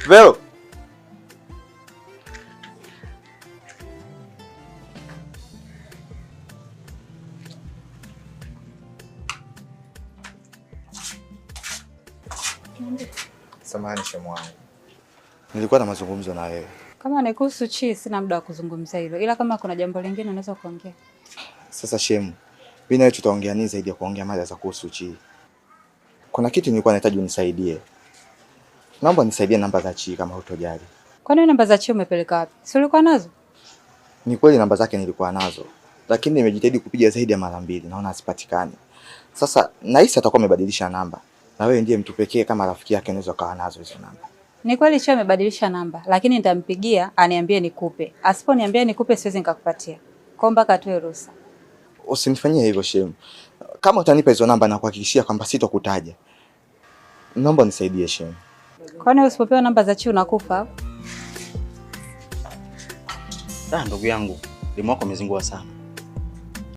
Vero. Samahani shemu wangu. Nilikuwa na mazungumzo na wewe. Kama ni kuhusu Chi, sina muda wa kuzungumza hilo. Ila kama kuna jambo lingine unaweza kuongea. Sasa shemu, mimi na wewe tutaongea nini zaidi ya kuongea mada za kuhusu Chi? Kuna kitu nilikuwa nahitaji unisaidie. Naomba nisaidie namba za Chi kama hutojali. Kwa nini namba za Chi umepeleka wapi? Si ulikuwa nazo? Ni kweli namba zake nilikuwa nazo, lakini nimejitahidi kupiga zaidi ya mara 2 naona hasipatikani. Sasa nahisi atakuwa amebadilisha namba. Na wewe ndiye mtu pekee kama rafiki yake unaweza kawa nazo hizo namba. Ni kweli Chi amebadilisha namba, lakini nitampigia aniambie nikupe. Asiponiambia nikupe siwezi nikakupatia. Kwa mpaka atoe ruhusa. Usinifanyie hivyo shemu. Kama utanipa hizo namba na kuhakikishia kwamba sitokutaja. Naomba nisaidie shemu. Kwani usipopewa namba za Chi unakufa? Ndugu yangu, elimu yako imezingua sana.